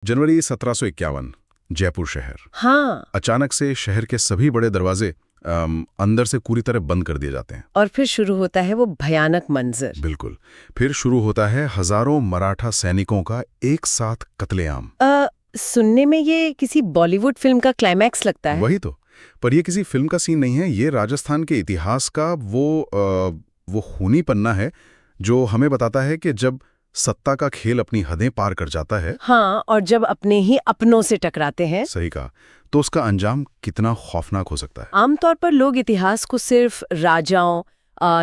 जनवरी 1751 जयपुर शहर। हाँ। अचानक से शहर के सभी बड़े दरवाजे अंदर से पूरी तरह बंद कर दिए जाते हैं। और फिर शुरू होता है वो भयानक मंजर। बिल्कुल। फिर शुरू होता है हजारों मराठा सैनिकों का एक साथ कत्लेआम। सुनने में ये किसी बॉलीवुड फिल्म का क्लाइमैक्स लगता है। वही तो। पर ये किसी फिल्म का सीन नहीं है, ये राजस्थान के इतिहास का वो खूनी पन्ना है जो हमें बताता है कि जब सत्ता का खेल अपनी हदें पार कर जाता है। हाँ, और जब अपने ही अपनों से टकराते हैं। सही कहा। तो उसका अंजाम कितना खौफनाक हो सकता है। आमतौर पर लोग इतिहास को सिर्फ राजाओं,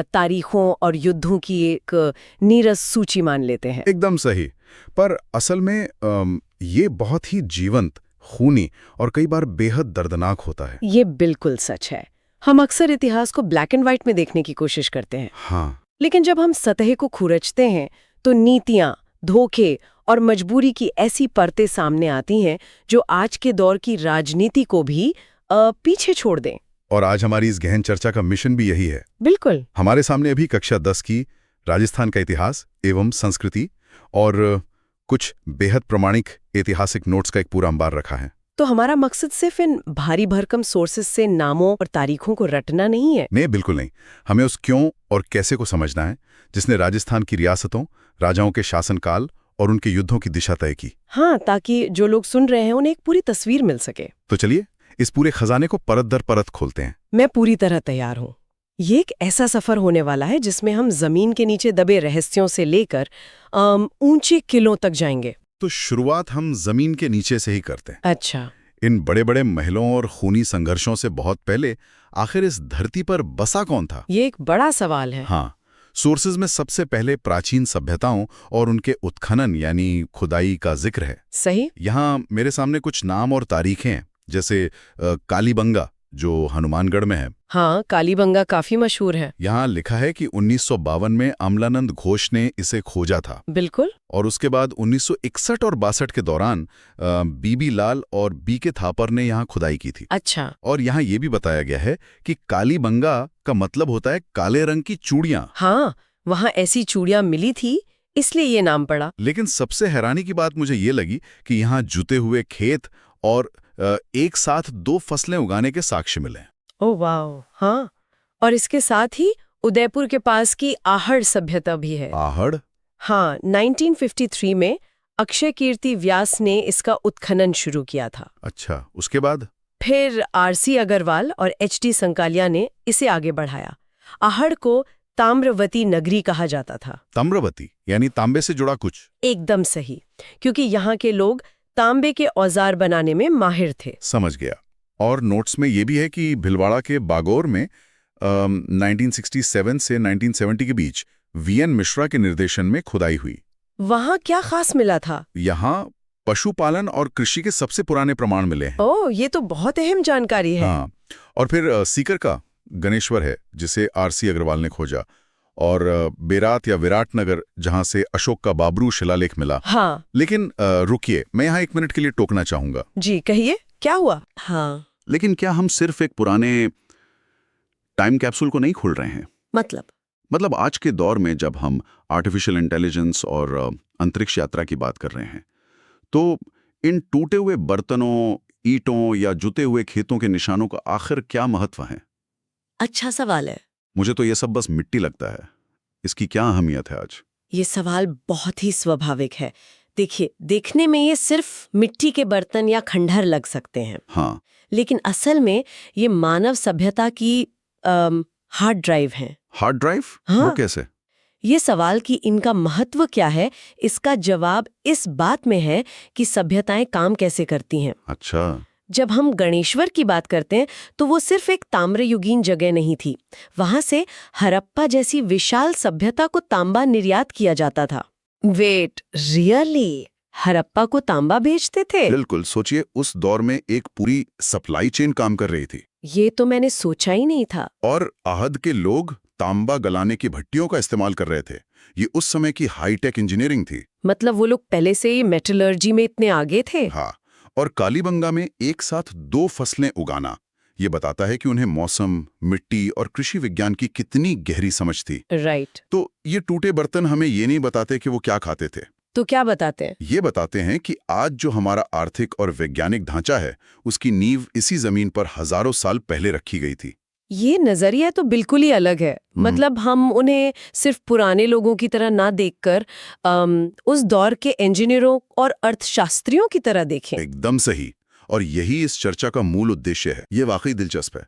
तारीखों और युद्धों की एक नीरस सूची मान लेते हैं। एकदम सही। पर असल में ये बहुत ही जीवंत, खूनी और कई बार बेहद दर्दनाक होता है। ये बिल्कुल सच है। हम अक्सर इतिहास को ब्लैक एंड व्हाइट में देखने की कोशिश करते हैं। हाँ। लेकिन जब हम सतह को खुरचते हैं तो नीतियां, धोखे और मजबूरी की ऐसी परतें सामने आती हैं जो आज के दौर की राजनीति को भी पीछे छोड़ दें। और आज हमारी इस गहन चर्चा का मिशन भी यही है। बिल्कुल। हमारे सामने अभी कक्षा 10 की राजस्थान का इतिहास एवं संस्कृति और कुछ बेहद प्रमाणिक ऐतिहासिक नोट्स का एक पूरा अंबार रखा है। तो हमारा मकसद सिर्फ इन भारी भरकम सोर्सेस से नामों और तारीखों को रटना नहीं है। नहीं, बिल्कुल नहीं। हमें उस क्यों और कैसे को समझना है जिसने राजस्थान की रियासतों, राजाओं के शासनकाल और उनके युद्धों की दिशा तय की। हाँ, ताकि जो लोग सुन रहे हैं उन्हें एक पूरी तस्वीर मिल सके। तो चलिए इस पूरे खजाने को परत दर परत खोलते हैं। मैं पूरी तरह तैयार हूँ। ये एक ऐसा सफर होने वाला है जिसमें हम जमीन के नीचे दबे रहस्यों से लेकर ऊंचे किलों तक जाएंगे। तो शुरुआत हम जमीन के नीचे से ही करते हैं। अच्छा। इन बड़े बड़े महलों और खूनी संघर्षों से बहुत पहले आखिर इस धरती पर बसा कौन था? ये एक बड़ा सवाल है। हाँ, सोर्सेज में सबसे पहले प्राचीन सभ्यताओं और उनके उत्खनन यानी खुदाई का जिक्र है। सही। यहाँ मेरे सामने कुछ नाम और तारीखें हैं, जैसे कालीबंगा जो हनुमानगढ़ में है। हाँ, कालीबंगा काफी मशहूर है। यहाँ लिखा है कि 1952 में अमलानंद घोष ने इसे खोजा था। बिल्कुल। और उसके बाद 1961 और 62 के दौरान बीबी लाल और बी के थापर ने यहाँ खुदाई की थी। अच्छा। और यहाँ ये भी बताया गया है कि कालीबंगा का मतलब होता है काले रंग की चूड़ियां। हाँ, वहाँ ऐसी चूड़ियां मिली थी, इसलिए ये नाम पड़ा। लेकिन सबसे हैरानी की बात मुझे ये लगी कि यहाँ जुते हुए खेत और एक साथ 2 फसलें उगाने के साक्ष्य मिले। ओह वाह। हाँ, और इसके साथ ही उदयपुर के पास की आहड़ सभ्यता भी है। आहड़? हाँ, 1953 में अक्षय कीर्ति व्यास ने इसका उत्खनन शुरू किया था। अच्छा, उसके बाद? फिर आरसी अग्रवाल और एचटी संकालिया ने इसे आगे बढ़ाया। आहड़ को ताम्रवती नगरी कहा जाता था। ताम्रवती यानी तांबे से जुड़ा कुछ? एकदम सही, क्योंकि यहाँ के लोग तांबे के औजार बनाने में माहिर थे। समझ गया। और नोट्स में ये भी है कि भिलवाड़ा के बागौर में 1967 से 1970 के बीच वीएन मिश्रा के निर्देशन में खुदाई हुई। वहाँ क्या खास मिला था? यहाँ पशुपालन और कृषि के सबसे पुराने प्रमाण मिले हैं। ओह, ये तो बहुत अहम जानकारी है। हाँ, और फिर सीकर का गणेश्वर है जिसे आरसी अग्रवाल ने खोजा, और बेरात या विराटनगर जहां से अशोक का बाबरू शिलालेख मिला। हाँ। लेकिन रुकिए, मैं यहाँ 1 मिनट के लिए टोकना चाहूंगा। जी कहिए, क्या हुआ? हाँ। लेकिन क्या हम सिर्फ एक पुराने टाइम कैप्सूल को नहीं खोल रहे हैं? मतलब आज के दौर में जब हम आर्टिफिशियल इंटेलिजेंस और अंतरिक्ष यात्रा की बात कर रहे हैं, तो इन टूटे हुए बर्तनों, ईंटों या जुते हुए खेतों के निशानों का आखिर क्या महत्व है? अच्छा सवाल है। मुझे तो ये सब बस मिट्टी लगता है। इसकी क्या अहमियत है आज? ये सवाल बहुत ही स्वाभाविक है। देखिए, देखने में ये सिर्फ मिट्टी के बर्तन या खंडहर लग सकते हैं। हाँ। लेकिन असल में ये मानव सभ्यता की हार्ड ड्राइव हैं। Hard drive? हाँ। वो कैसे? ये सवाल कि इनका महत्व क्या है, इसका जवाब इस बात में है कि सभ्यताएं काम कैसे करती हैं। अच्छा। जब हम गणेश्वर की बात करते हैं तो वो सिर्फ एक ताम्रयुगीन जगह नहीं थी। वहां से हड़प्पा जैसी विशाल सभ्यता को तांबा निर्यात किया जाता था। Wait, really? हड़प्पा को तांबा बेचते थे? बिल्कुल। सोचिए, उस दौर में एक पूरी सप्लाई चेन काम कर रही थी। ये तो मैंने सोचा ही नहीं था। और आहद के लोग तांबा गलाने की भट्टियों का इस्तेमाल कर रहे थे। ये उस समय की हाईटेक इंजीनियरिंग थी। मतलब वो लोग पहले से ही मेटलर्जी में इतने आगे थे। हाँ, और कालीबंगा में एक साथ 2 फसलें उगाना, ये बताता है कि उन्हें मौसम, मिट्टी और कृषि विज्ञान की कितनी गहरी समझ थी। राइट। तो ये टूटे बर्तन हमें ये नहीं बताते कि वो क्या खाते थे। तो क्या बताते हैं? ये बताते हैं कि आज जो हमारा आर्थिक और वैज्ञानिक ढांचा है उसकी नींव इसी जमीन पर हजारों साल पहले रखी गई थी। ये नजरिया तो बिल्कुल ही अलग है। मतलब हम उन्हें सिर्फ पुराने लोगों की तरह ना देखकर उस दौर के इंजीनियरों और अर्थशास्त्रियों की तरह देखें। एकदम सही। और यही इस चर्चा का मूल उद्देश्य है। ये वाकई दिलचस्प है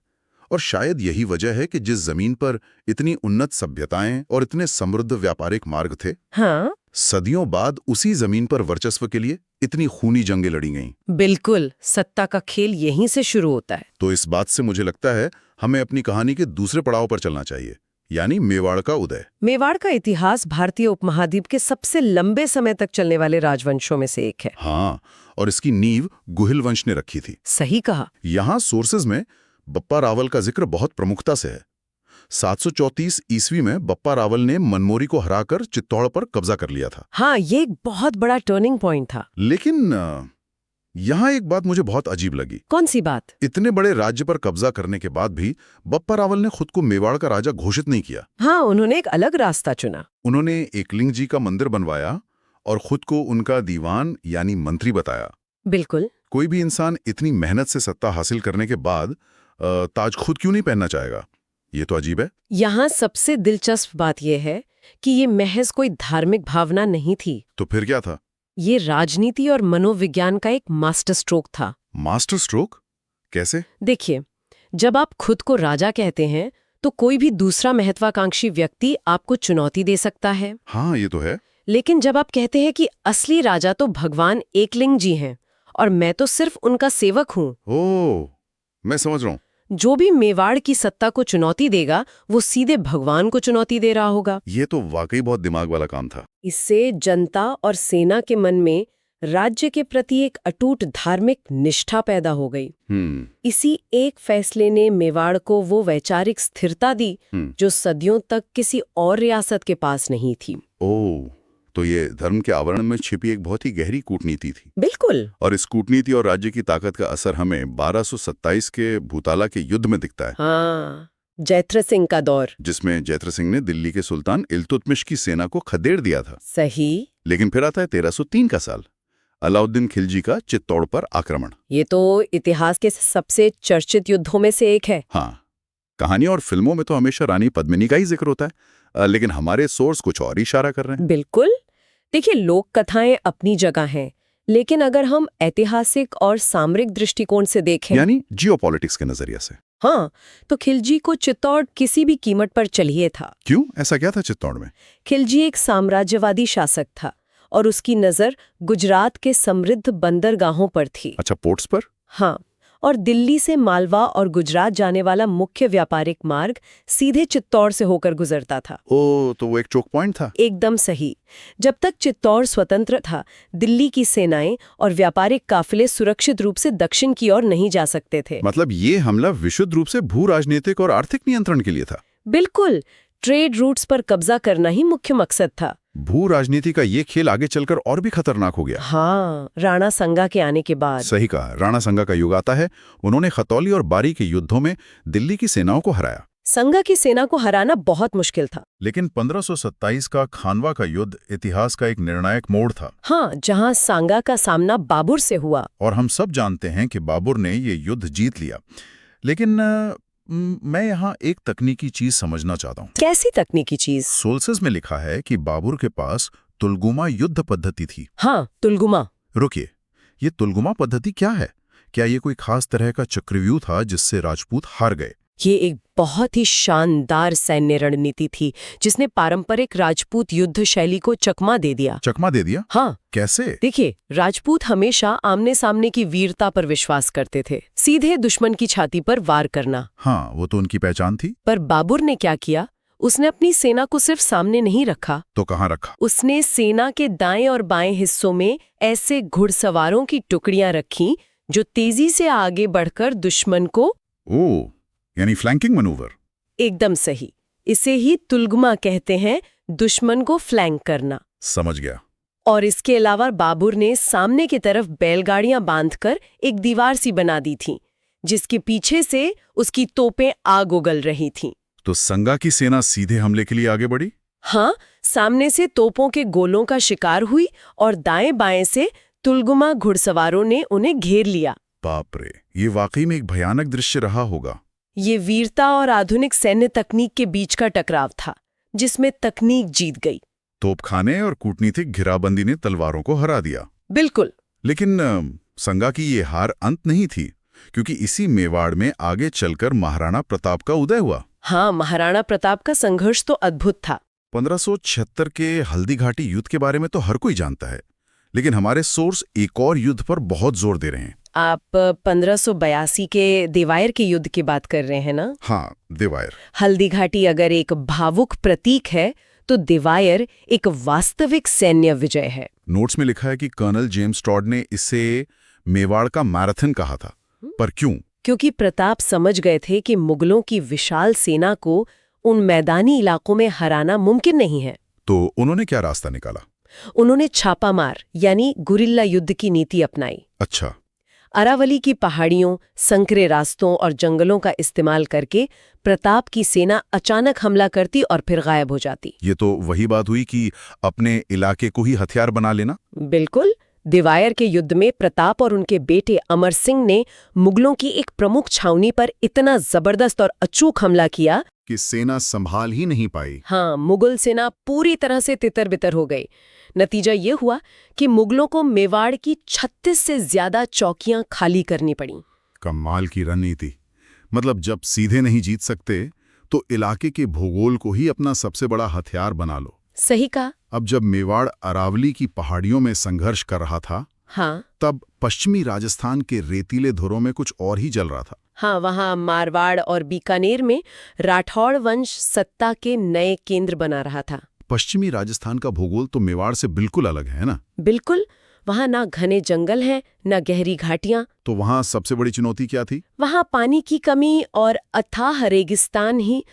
और शायद यही वजह है कि जिस जमीन पर इतनी उन्नत सभ्यताएं और इतने समृद्ध व्यापारिक मार्ग थे, हाँ, सदियों बाद उसी जमीन पर वर्चस्व के लिए इतनी खूनी जंगें लड़ी गईं। बिल्कुल, सत्ता का खेल यहीं से शुरू होता है। तो इस बात से मुझे लगता है हमें अपनी कहानी के दूसरे पड़ाव पर चलना चाहिए, यानी मेवाड़ का उदय। मेवाड़ का इतिहास भारतीय उपमहाद्वीप के सबसे लंबे समय तक चलने वाले राजवंशों में से एक है। हाँ, और इसकी नींव गुहिल वंश ने रखी थी। सही कहा। यहाँ सोर्सेज में बप्पा रावल का जिक्र बहुत प्रमुखता से है। 734 ईस्वी में बप्पा रावल ने मनमोरी को हराकर चित्तौड़ पर कब्जा कर लिया था। हाँ, ये एक बहुत बड़ा टर्निंग पॉइंट था। लेकिन यहाँ एक बात मुझे बहुत अजीब लगी। कौन सी बात? इतने बड़े राज्य पर कब्जा करने के बाद भी बप्पा रावल ने खुद को मेवाड़ का राजा घोषित नहीं किया। हाँ, उन्होंने एक अलग रास्ता चुना। उन्होंने एकलिंग जी का मंदिर बनवाया और खुद को उनका दीवान यानी मंत्री बताया। बिल्कुल। कोई भी इंसान इतनी मेहनत से सत्ता हासिल करने के बाद ताज खुद क्यों नहीं पहनना चाहेगा? ये तो अजीब है। यहाँ सबसे दिलचस्प बात यह है कि ये महज कोई धार्मिक भावना नहीं थी। तो फिर क्या था? ये राजनीति और मनोविज्ञान का एक मास्टर स्ट्रोक था। Master stroke? कैसे? देखिए, जब आप खुद को राजा कहते हैं तो कोई भी दूसरा महत्वाकांक्षी व्यक्ति आपको चुनौती दे सकता है। हाँ, ये तो है। लेकिन जब आप कहते हैं कि असली राजा तो भगवान एकलिंग जी हैं और मैं तो सिर्फ उनका सेवक हूँ। ओह, मैं समझ रहा हूँ। जो भी मेवाड़ की सत्ता को चुनौती देगा वो सीधे भगवान को चुनौती दे रहा होगा। ये तो वाकई बहुत दिमाग वाला काम था। इससे जनता और सेना के मन में राज्य के प्रति एक अटूट धार्मिक निष्ठा पैदा हो गई। इसी एक फैसले ने मेवाड़ को वो वैचारिक स्थिरता दी जो सदियों तक किसी और रियासत के पास नहीं थी। ओह, तो ये धर्म के आवरण में छिपी एक बहुत ही गहरी कूटनीति थी। बिल्कुल। और इस कूटनीति और राज्य की ताकत का असर हमें 1227 के भूताला के युद्ध में दिखता है। हाँ, जैत्र सिंह का दौर, जिसमें जैत्र सिंह ने दिल्ली के सुल्तान इल्तुतमिश की सेना को खदेड़ दिया था। सही। लेकिन फिर आता है 1303 का साल, अलाउद्दीन खिलजी का चित्तौड़ पर आक्रमण। ये तो इतिहास के सबसे चर्चित युद्धों में से एक है। हाँ, कहानी और फिल्मों में तो हमेशा रानी पद्मिनी का ही जिक्र होता है, लेकिन हमारे सोर्स कुछ और इशारा कर रहे हैं। बिल्कुल। देखिए, लोक कथाएं अपनी जगह हैं, लेकिन अगर हम ऐतिहासिक और सामरिक दृष्टिकोण से देखें, यानी जियोपॉलिटिक्स के नजरिए से, हाँ, तो खिलजी को चित्तौड़ किसी भी कीमत पर चाहिए था। क्यों? ऐसा क्या था चित्तौड़ में? खिलजी एक साम्राज्यवादी शासक था और उसकी नजर गुजरात के समृद्ध बंदरगाहों पर थी। अच्छा, पोर्ट्स पर? हाँ, और दिल्ली से मालवा और गुजरात जाने वाला मुख्य व्यापारिक मार्ग सीधे चित्तौड़ से होकर गुजरता था। ओह, तो वो एक चोक पॉइंट था। एकदम सही। जब तक चित्तौड़ स्वतंत्र था, दिल्ली की सेनाएं और व्यापारिक काफिले सुरक्षित रूप से दक्षिण की ओर नहीं जा सकते थे। मतलब ये हमला विशुद्ध रूप से भू राजनीतिक और आर्थिक नियंत्रण के लिए था। बिल्कुल, ट्रेड रूट्स पर कब्जा करना ही मुख्य मकसद था। भू राजनीति का ये खेल आगे चलकर और भी खतरनाक हो गया। हाँ, राणा संगा के आने के बाद। सही कहा, राणा संगा का युग आता है। उन्होंने खतौली और बारी के युद्धों में दिल्ली की सेनाओं को हराया। संगा की सेना को हराना बहुत मुश्किल था। लेकिन 1527 का खानवा का युद्ध इतिहास का एक निर्णायक मोड़ था। हाँ, जहाँ सांगा का सामना बाबर से हुआ। और हम सब जानते हैं कि बाबर ने ये युद्ध जीत लिया। लेकिन मैं यहाँ एक तकनीकी चीज समझना चाहता हूँ। कैसी तकनीकी चीज? सोल्सेस में लिखा है कि बाबर के पास तुलगुमा युद्ध पद्धति थी। हाँ, तुलगुमा। रुकिए, ये तुलगुमा पद्धति क्या है? क्या ये कोई खास तरह का चक्रव्यूह था जिससे राजपूत हार गए? ये एक बहुत ही शानदार सैन्य रणनीति थी जिसने पारंपरिक राजपूत युद्ध शैली को चकमा दे दिया। चकमा दे दिया? हाँ। कैसे? देखिए, राजपूत हमेशा आमने सामने की वीरता पर विश्वास करते थे, सीधे दुश्मन की छाती पर वार करना। हाँ, वो तो उनकी पहचान थी। पर बाबर ने क्या किया? उसने अपनी सेना को सिर्फ सामने नहीं रखा। तो कहाँ रखा? उसने सेना के दाएं और बाएं हिस्सों में ऐसे घुड़सवारों की टुकड़ियां रखी जो तेजी से आगे बढ़कर दुश्मन को यानी फ्लैंकिंग मैनूवर। एकदम सही। इसे ही तुलगुमा कहते हैं, दुश्मन को फ्लैंक करना। समझ गया। और इसके अलावा बाबर ने सामने की तरफ बैलगाड़ियां बांधकर एक दीवार सी बना दी थी जिसके पीछे से उसकी तोपें आग उगल रही थीं। तो संगा की सेना सीधे हमले के लिए आगे बढ़ी? हाँ, सामने से तोपों के गोलों का शिकार हुई और दाएं बाएं से तुलगुमा घुड़सवारों ने उन्हें घेर लिया। बाप रे, ये वाकई में एक भयानक दृश्य रहा होगा। ये वीरता और आधुनिक सैन्य तकनीक के बीच का टकराव था, जिसमें तकनीक जीत गई। तोपखाने और कूटनीतिक घेराबंदी ने तलवारों को हरा दिया। बिल्कुल। लेकिन संगा की ये हार अंत नहीं थी, क्योंकि इसी मेवाड़ में आगे चलकर महाराणा प्रताप का उदय हुआ। हाँ, महाराणा प्रताप का संघर्ष तो अद्भुत था। 1576 के हल्दी घाटी युद्ध के बारे में तो हर कोई जानता है, लेकिन हमारे सोर्स एक और युद्ध पर बहुत जोर दे रहे हैं। आप 1582 के देवायर के युद्ध की बात कर रहे हैं ना? हाँ, देवायर। हल्दी घाटी अगर एक भावुक प्रतीक है, तो देवायर एक वास्तविक सैन्य विजय है। नोट्स में लिखा है कि कर्नल जेम्स टॉड ने इसे मेवाड़ का मैराथन कहा था। पर क्यों? क्योंकि प्रताप समझ गए थे कि मुगलों की विशाल सेना को उन मैदानी इलाकों में हराना मुमकिन नहीं है। तो उन्होंने क्या रास्ता निकाला? उन्होंने छापामार यानी गुरिल्ला युद्ध की नीति अपनाई। अच्छा। अरावली की पहाड़ियों, संकरे रास्तों और जंगलों का इस्तेमाल करके प्रताप की सेना अचानक हमला करती और फिर गायब हो जाती। ये तो वही बात हुई कि अपने इलाके को ही हथियार बना लेना। बिल्कुल। देवायर के युद्ध में प्रताप और उनके बेटे अमर सिंह ने मुगलों की एक प्रमुख छावनी पर इतना जबरदस्त और अचूक हमला किया कि सेना संभाल ही नहीं पाई। हाँ, मुगल सेना पूरी तरह से तितर-बितर हो गई। नतीजा ये हुआ कि मुगलों को मेवाड़ की 36 से ज्यादा चौकियां खाली करनी पड़ी। कमाल की रणनीति। मतलब जब सीधे नहीं जीत सकते तो इलाके के भूगोल को ही अपना सबसे बड़ा हथियार बना लो। सही कहा। अब जब मेवाड़ अरावली की पहाड़ियों में संघर्ष कर रहा था, हाँ, तब पश्चिमी राजस्थान के रेतीले धुरों में कुछ और ही जल रहा था। हाँ, वहाँ मारवाड़ और बीकानेर में राठौड़ वंश सत्ता के नए केंद्र बना रहा था। पश्चिमी राजस्थान का भूगोल तो मेवाड़ से बिल्कुल अलग है ना? बिल्कुल। वहाँ ना घने जंगल हैं, ना गहरी घाटियां। तो वहाँ सबसे बड़ी चुनौती क्या थी? वहाँ पानी की कमी और अथाह रेगिस्तान ही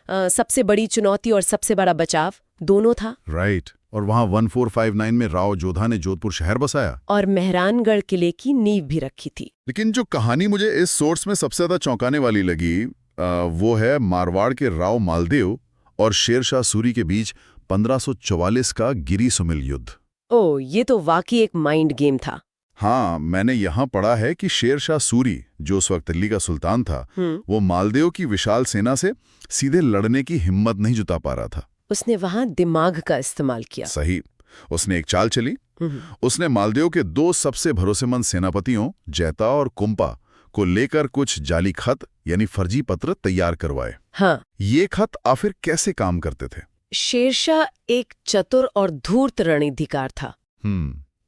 सबसे बड़ी चुनौती और सबसे बड़ा बचाव दोनों था। राइट। और वहाँ 1459 में राव जोधा ने जोधपुर शहर बसाया और मेहरानगढ़ किले की नींव भी रखी थी। लेकिन जो कहानी मुझे इस सोर्स में सबसे ज्यादा चौंकाने वाली लगी वो है मारवाड़ के राव मालदेव और शेरशाह सूरी के बीच 1544 का गिरी सुमिल युद्ध। ओह, ये तो वाकई एक माइंड गेम था। हाँ, मैंने यहाँ पढ़ा है कि शेरशाह सूरी, जो उस वक्त दिल्ली का सुल्तान था, वो मालदेव की विशाल सेना से सीधे लड़ने की हिम्मत नहीं जुटा पा रहा था। उसने वहां दिमाग का इस्तेमाल किया। सही। उसने एक चाल चली। उसने मालदेव के दो सबसे भरोसेमंद सेनापतियों जैता और कुंपा को लेकर कुछ जाली खत यानी फर्जी पत्र तैयार करवाए। हाँ। ये खत आखिर कैसे काम करते थे? शेरशाह एक चतुर और धूर्त रणनीतिकार था।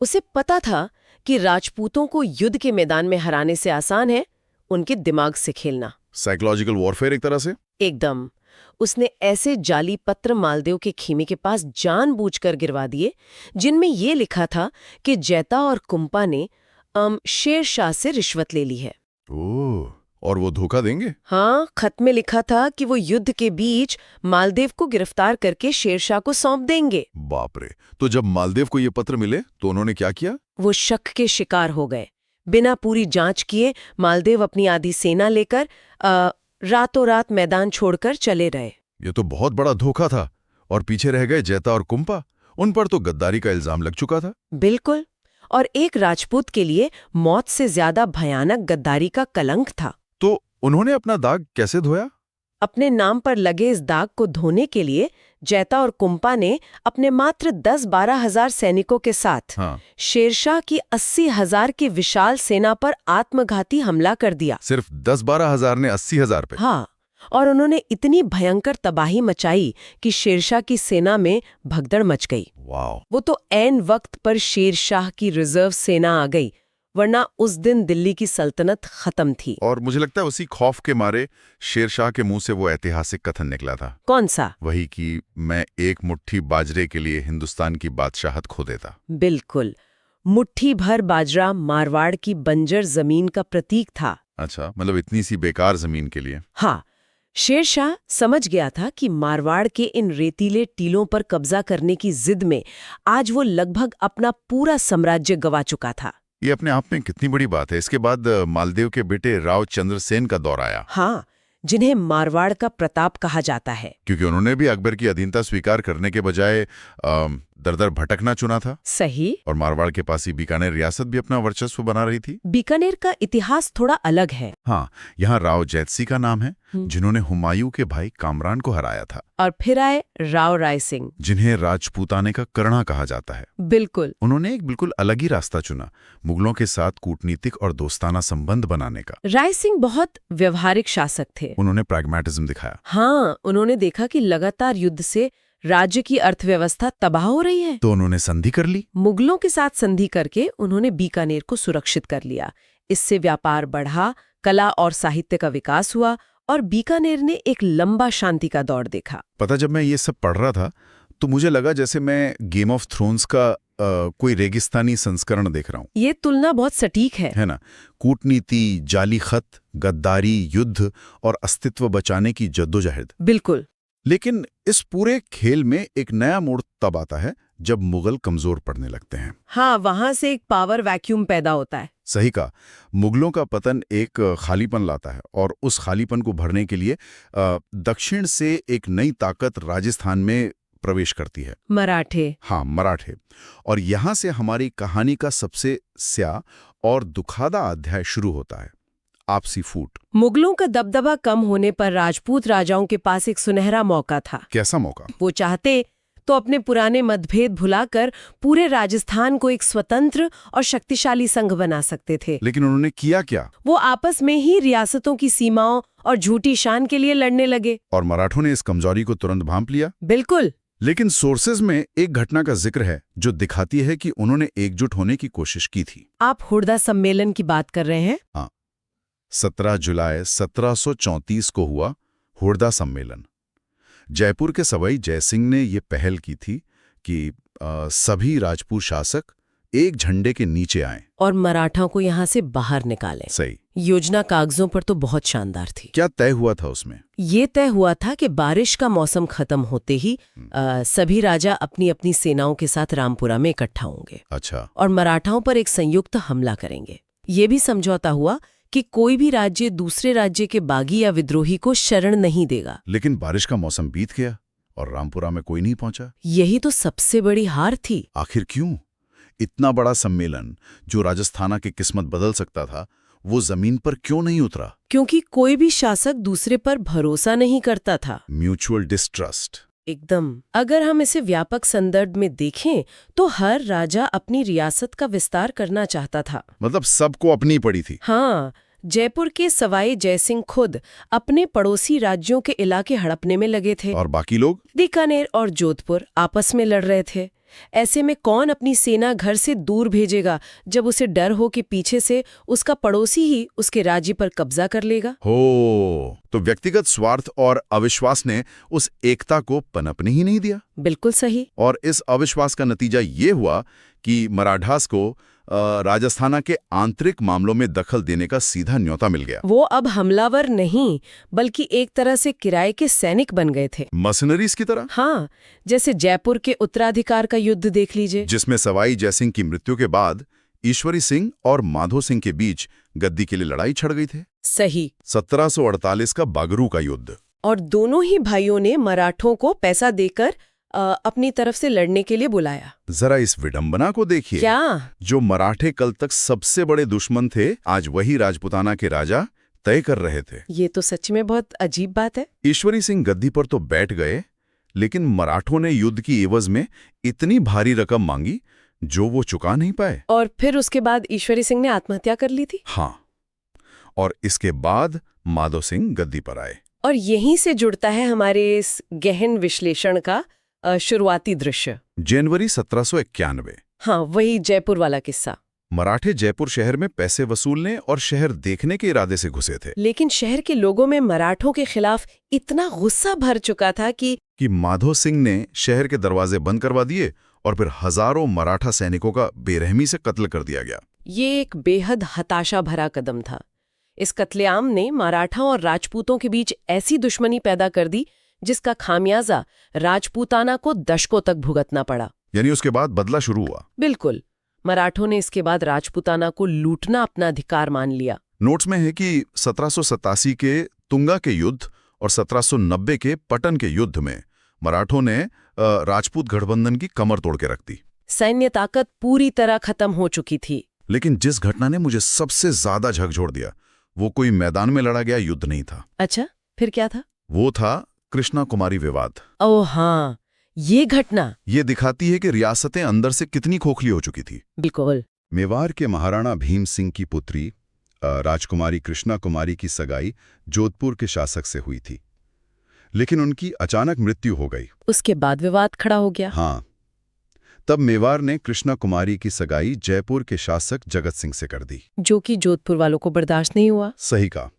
उसे पता था कि राजपूतों को युद्ध के मैदान में हराने से आसान है उनके दिमाग से खेलना। साइकोलॉजिकल वॉरफेयर एक तरह से। एकदम। उसने ऐसे जाली पत्र मालदेव के खीमे के पास जानबूझकर गिरवा दिए जिनमें ये लिखा था कि जैता और कुंपा ने शेरशाह से रिश्वत ले ली है। ओह, और वो धोखा देंगे? हाँ, खत में लिखा था कि वो युद्ध के बीच मालदेव को गिरफ्तार करके शेरशाह को सौंप देंगे। बाप रे। तो जब मालदेव को ये पत्र मिले तो उन्होंने क्या किया? वो शक के शिकार हो गए। बिना पूरी जांच किए मालदेव अपनी आधी सेना लेकर रातों रात मैदान छोड़कर चले रहे। ये तो बहुत बड़ा धोखा था। और पीछे रह गए जैता और कुंपा। उन पर तो गद्दारी का इल्जाम लग चुका था। बिल्कुल। और एक राजपूत के लिए मौत से ज्यादा भयानक गद्दारी का कलंक था। तो उन्होंने अपना दाग कैसे धोया? अपने नाम पर लगे इस दाग को धोने के लिए जैता और कुंपा ने अपने मात्र 10-12 हजार सैनिकों के साथ शेरशाह की 80,000 की विशाल सेना पर आत्मघाती हमला कर दिया। सिर्फ 10-12 हजार ने 80,000 पे? हाँ, और उन्होंने इतनी भयंकर तबाही मचाई कि शेरशाह की सेना में भगदड़ मच गई। वाह। वो तो ऐन वक्त पर शेरशाह की रिजर्व सेना आ गई, वरना उस दिन दिल्ली की सल्तनत खत्म थी। और मुझे लगता है उसी खौफ के मारे शेरशाह के मुंह से वो ऐतिहासिक कथन निकला था। कौन सा? वही कि मैं एक मुट्ठी बाजरे के लिए हिंदुस्तान की बादशाहत खो देता। बिल्कुल। मुट्ठी भर बाजरा मारवाड़ की बंजर जमीन का प्रतीक था। अच्छा, मतलब इतनी सी बेकार जमीन के लिए? हाँ। शेरशाह समझ गया था कि मारवाड़ के इन रेतीले टीलों पर कब्जा करने की जिद में आज वो लगभग अपना पूरा साम्राज्य गंवा चुका था। ये अपने आप में कितनी बड़ी बात है। इसके बाद मालदेव के बेटे राव चंद्रसेन का दौर आया। हाँ, जिन्हें मारवाड़ का प्रताप कहा जाता है। क्योंकि उन्होंने भी अकबर की अधीनता स्वीकार करने के बजाय दर दर भटकना चुना था। सही। और मारवाड़ के पास ही बीकानेर रियासत भी अपना वर्चस्व बना रही थी। बीकानेर का इतिहास थोड़ा अलग है। हाँ, यहाँ राव जैतसी का नाम है, जिन्होंने हुमायूं के भाई कामरान को हराया था। और फिर आए राव राय सिंह, जिन्हें राजपूताने का कर्णा कहा जाता है। बिल्कुल। उन्होंने एक बिल्कुल अलग ही रास्ता चुना, मुगलों के साथ कूटनीतिक और दोस्ताना संबंध बनाने का। राय सिंह बहुत व्यवहारिक शासक थे। उन्होंने प्रैग्मेटिज्म दिखाया। हाँ, उन्होंने देखा कि लगातार युद्ध से राज्य की अर्थव्यवस्था तबाह हो रही है, तो उन्होंने संधि कर ली। मुगलों के साथ संधि करके उन्होंने बीकानेर को सुरक्षित कर लिया। इससे व्यापार बढ़ा, कला और साहित्य का विकास हुआ और बीकानेर ने एक लंबा शांति का दौर देखा। पता, जब मैं ये सब पढ़ रहा था तो मुझे लगा जैसे मैं गेम ऑफ थ्रोन्स का कोई रेगिस्तानी संस्करण देख रहा हूँ। ये तुलना बहुत सटीक है ना? कूटनीति, जाली खत, गद्दारी, युद्ध और अस्तित्व बचाने की जद्दोजहद। बिल्कुल। लेकिन इस पूरे खेल में एक नया मोड़ तब आता है जब मुगल कमजोर पड़ने लगते हैं। हाँ, वहां से एक पावर वैक्यूम पैदा होता है। सही कहा। मुगलों का पतन एक खालीपन लाता है और उस खालीपन को भरने के लिए दक्षिण से एक नई ताकत राजस्थान में प्रवेश करती है, मराठे। हाँ, मराठे। और यहां से हमारी कहानी का सबसे स्या और दुखादा अध्याय शुरू होता है, आपसी फूट। मुगलों का दबदबा कम होने पर राजपूत राजाओं के पास एक सुनहरा मौका था। कैसा मौका? वो चाहते तो अपने पुराने मतभेद भुलाकर पूरे राजस्थान को एक स्वतंत्र और शक्तिशाली संघ बना सकते थे। लेकिन उन्होंने किया क्या? वो आपस में ही रियासतों की सीमाओं और झूठी शान के लिए लड़ने लगे। और मराठों ने इस कमजोरी को तुरंत भांप लिया। बिल्कुल। लेकिन सोर्सेज में एक घटना का जिक्र है जो दिखाती है कि उन्होंने एकजुट होने की कोशिश की थी। आप हुड़दा सम्मेलन की बात कर रहे हैं? हाँ, 17 जुलाई 1734 को हुआ हुड़दा सम्मेलन। जयपुर के सवाई जयसिंह ने ये पहल की थी कि सभी राजपूत शासक एक झंडे के नीचे आएं और मराठा को यहाँ से बाहर निकालें। सही। योजना कागजों पर तो बहुत शानदार थी। क्या तय हुआ था उसमें? ये तय हुआ था कि बारिश का मौसम खत्म होते ही सभी राजा अपनी अपनी सेनाओं के साथ रामपुरा में इकट्ठा होंगे। अच्छा। और मराठाओं पर एक संयुक्त हमला करेंगे। ये भी समझौता हुआ कि कोई भी राज्य दूसरे राज्य के बागी या विद्रोही को शरण नहीं देगा। लेकिन बारिश का मौसम बीत गया और रामपुरा में कोई नहीं पहुंचा। यही तो सबसे बड़ी हार थी। आखिर क्यों? इतना बड़ा सम्मेलन जो राजस्थान की किस्मत बदल सकता था, वो जमीन पर क्यों नहीं उतरा? क्योंकि कोई भी शासक दूसरे पर भरोसा नहीं करता था। Mutual distrust. एकदम। अगर हम इसे व्यापक संदर्भ में देखें तो हर राजा अपनी रियासत का विस्तार करना चाहता था। मतलब सबको अपनी पड़ी थी। हाँ, जयपुर के सवाई जयसिंह खुद अपने पड़ोसी राज्यों के इलाके हड़पने में लगे थे। और बाकी लोग? बीकानेर और जोधपुर आपस में लड़ रहे थे। ऐसे में कौन अपनी सेना घर से दूर भेजेगा जब उसे डर हो कि पीछे से उसका पड़ोसी ही उसके राज्य पर कब्जा कर लेगा? हो, तो व्यक्तिगत स्वार्थ और अविश्वास ने उस एकता को पनपने ही नहीं दिया। बिल्कुल सही। और इस अविश्वास का नतीजा ये हुआ कि मराठास को राजस्थान के आंतरिक मामलों में दखल देने का सीधा न्योता मिल गया। वो अब हमलावर नहीं बल्कि एक तरह से किराए के सैनिक बन गए थे। मर्सनरीज की तरह? हाँ, जैसे जयपुर के उत्तराधिकार का युद्ध देख लीजिए, जिसमें सवाई जयसिंह की मृत्यु के बाद ईश्वरी सिंह और माधो सिंह के बीच गद्दी के लिए लड़ाई छिड़ गई थी। सही। 1748 का बागरू का युद्ध। और दोनों ही भाइयों ने मराठों को पैसा देकर अपनी तरफ से लड़ने के लिए बुलाया। जरा इस विडंबना को देखिए। क्या? जो मराठे कल तक सबसे बड़े दुश्मन थे, आज वही राजपुताना के राजा तय कर रहे थे। ये तो सच में बहुत अजीब बात है। ईश्वरी सिंह गद्दी पर तो बैठ गए, लेकिन मराठों ने युद्ध की एवज में इतनी भारी रकम मांगी जो वो चुका नहीं पाए। और फिर उसके बाद ईश्वरी सिंह ने आत्महत्या कर ली थी। हाँ, और इसके बाद माधो सिंह गद्दी पर आए। और यहीं से जुड़ता है हमारे इस गहन विश्लेषण का शुरुआती दृश्य। जनवरी 1791। हाँ, वही जयपुर वाला किस्सा। मराठे जयपुर शहर में पैसे वसूलने और शहर देखने के इरादे से घुसे थे। लेकिन शहर के लोगों में मराठों के खिलाफ इतना गुस्सा भर चुका था कि माधो सिंह ने शहर के दरवाजे बंद करवा दिए और फिर हजारों मराठा सैनिकों का बेरहमी से कत्ल कर दिया गया। ये एक बेहद हताशा भरा कदम था। इस कत्लेआम ने मराठाओं और राजपूतों के बीच ऐसी दुश्मनी पैदा कर दी जिसका खामियाजा राजपूताना को दशकों तक भुगतना पड़ा। यानी उसके बाद बदला शुरू हुआ। बिल्कुल। मराठों ने इसके बाद राजपूताना को लूटना अपना अधिकार मान लिया। नोट्स में है कि 1787 के तुंगा के युद्ध और 1790 के पटन के युद्ध में मराठों ने राजपूत गठबंधन की कमर तोड़ के रख दी। सैन्य ताकत पूरी तरह खत्म हो चुकी थी। लेकिन जिस घटना ने मुझे सबसे ज्यादा झकझोर दिया वो कोई मैदान में लड़ा गया युद्ध नहीं था। अच्छा, फिर क्या था? वो था कृष्णा कुमारी विवाद। ओह हाँ, ये घटना ये दिखाती है कि रियासतें अंदर से कितनी खोखली हो चुकी थी। बिल्कुल। मेवाड़ के महाराणा भीम सिंह की पुत्री राजकुमारी कृष्णा कुमारी की सगाई जोधपुर के शासक से हुई थी, लेकिन उनकी अचानक मृत्यु हो गई। उसके बाद विवाद खड़ा हो गया। हाँ, तब मेवाड़ ने कृष्णा कुमारी की सगाई जयपुर के शासक जगत सिंह से कर दी, जो कि जोधपुर वालों को बर्दाश्त नहीं हुआ। सही कहा।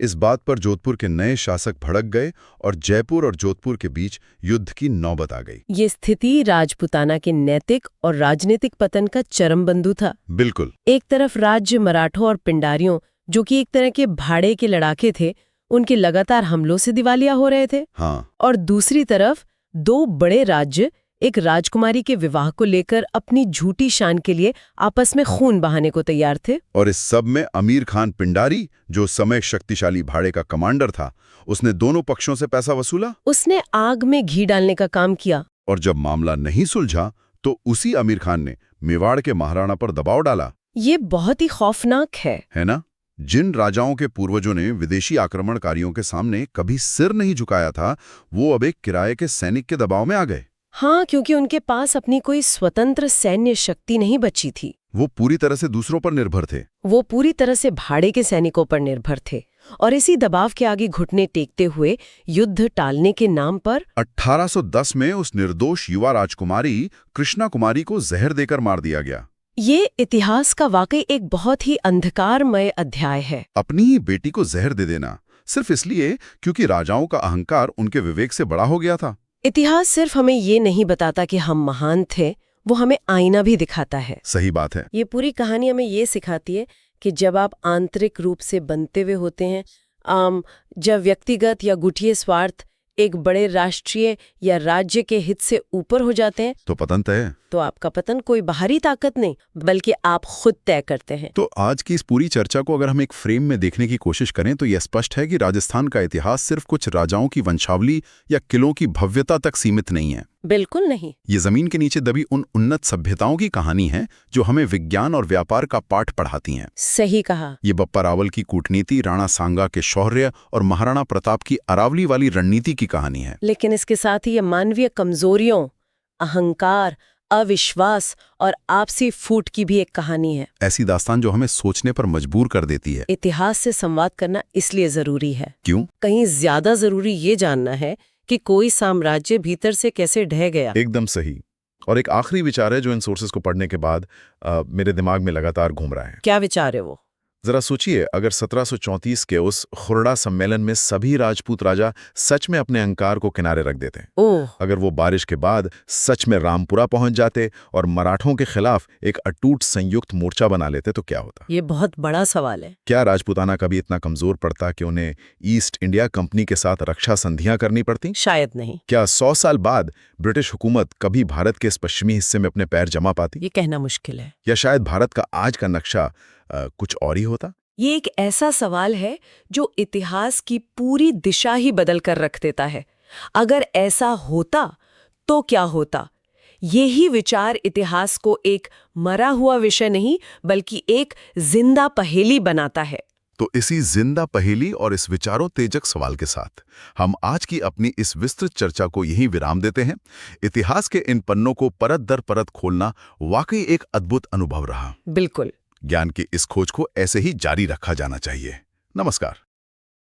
इस बात पर जोधपुर के नए शासक भड़क गए और जयपुर और जोधपुर के बीच युद्ध की नौबत आ गई। ये स्थिति राजपूताना के नैतिक और राजनीतिक पतन का चरम बिंदु था। बिल्कुल। एक तरफ राज्य मराठों और पिंडारियों, जो कि एक तरह के भाड़े के लड़ाके थे, उनके लगातार हमलों से दिवालिया हो रहे थे। हाँ। और दूसरी तरफ दो बड़े राज्य एक राजकुमारी के विवाह को लेकर अपनी झूठी शान के लिए आपस में खून बहाने को तैयार थे। और इस सब में अमीर खान पिंडारी, जो समय शक्तिशाली भाड़े का कमांडर था, उसने दोनों पक्षों से पैसा वसूला। उसने आग में घी डालने का काम किया। और जब मामला नहीं सुलझा तो उसी अमीर खान ने मेवाड़ के महाराणा पर दबाव डाला। ये बहुत ही खौफनाक है ना? जिन राजाओं के पूर्वजों ने विदेशी आक्रमणकारियों के सामने कभी सिर नहीं झुकाया था, वो अब एक किराए के सैनिक के दबाव में आ गए। हाँ, क्योंकि उनके पास अपनी कोई स्वतंत्र सैन्य शक्ति नहीं बची थी। वो पूरी तरह से दूसरों पर निर्भर थे। वो पूरी तरह से भाड़े के सैनिकों पर निर्भर थे और इसी दबाव के आगे घुटने टेकते हुए युद्ध टालने के नाम पर 1810 में उस निर्दोष युवा राजकुमारी कृष्णा कुमारी को जहर देकर मार दिया गया। ये इतिहास का वाकई एक बहुत ही अंधकारमय अध्याय है। अपनी ही बेटी को जहर दे देना सिर्फ इसलिए क्योंकि राजाओं का अहंकार उनके विवेक से बड़ा हो गया था। इतिहास सिर्फ हमें ये नहीं बताता कि हम महान थे, वो हमें आईना भी दिखाता है। सही बात है। ये पूरी कहानी हमें ये सिखाती है कि जब आप आंतरिक रूप से बनते हुए होते हैं, जब व्यक्तिगत या गुठिये स्वार्थ एक बड़े राष्ट्रीय या राज्य के हित से ऊपर हो जाते हैं, तो पतन तय है। तो आपका पतन कोई बाहरी ताकत नहीं बल्कि आप खुद तय करते हैं। तो आज की इस पूरी चर्चा को अगर हम एक फ्रेम में देखने की कोशिश करें तो यह स्पष्ट है कि राजस्थान का इतिहास सिर्फ कुछ राजाओं की वंशावली या किलों की भव्यता तक सीमित नहीं है। बिल्कुल नहीं। ये जमीन के नीचे दबी उन उन्नत सभ्यताओं की कहानी है जो हमें विज्ञान और व्यापार का पाठ पढ़ाती हैं। सही कहा। ये बप्पा रावल की कूटनीति, राणा सांगा के शौर्य और महाराणा प्रताप की अरावली वाली रणनीति की कहानी है। लेकिन इसके साथ ही ये मानवीय कमजोरियों, अहंकार, अविश्वास और आपसी फूट की भी एक कहानी है। ऐसी दास्तान जो हमें सोचने पर मजबूर कर देती है। इतिहास से संवाद करना इसलिए जरूरी है। क्यों? कहीं ज्यादा जरूरी ये जानना है कि कोई साम्राज्य भीतर से कैसे ढह गया। एकदम सही। और एक आखिरी विचार है जो इन सोर्सेस को पढ़ने के बाद मेरे दिमाग में लगातार घूम रहा है। क्या विचार है वो? जरा सोचिए, अगर 1734 के उस खुरड़ा सम्मेलन में सभी राजपूत राजा सच में अपने अहंकार को किनारे रख देते, अगर वो बारिश के बाद सच में रामपुरा पहुंच जाते और मराठों के खिलाफ एक अटूट संयुक्त मोर्चा बना लेते, तो क्या होता? ये बहुत बड़ा सवाल है। क्या राजपूताना कभी इतना कमजोर पड़ता कि उन्हें ईस्ट इंडिया कंपनी के साथ रक्षा संधियां करनी पड़ती? शायद नहीं। क्या 100 साल बाद ब्रिटिश हुकूमत कभी भारत के इस पश्चिमी हिस्से में अपने पैर जमा पाती? ये कहना मुश्किल है। या शायद भारत का आज का नक्शा कुछ और ही होता? ये एक ऐसा सवाल है जो इतिहास की पूरी दिशा ही बदल कर रख देता है। अगर ऐसा होता तो क्या होता? यही विचार इतिहास को एक मरा हुआ विषय नहीं बल्कि एक जिंदा पहेली बनाता है। तो इसी जिंदा पहेली और इस विचारों तेजक सवाल के साथ हम आज की अपनी इस विस्तृत चर्चा को यहीं विराम देते हैं। इतिहास के इन पन्नों को परत दर परत खोलना वाकई एक अद्भुत अनुभव रहा। बिल्कुल। ज्ञान की इस खोज को ऐसे ही जारी रखा जाना चाहिए। नमस्कार।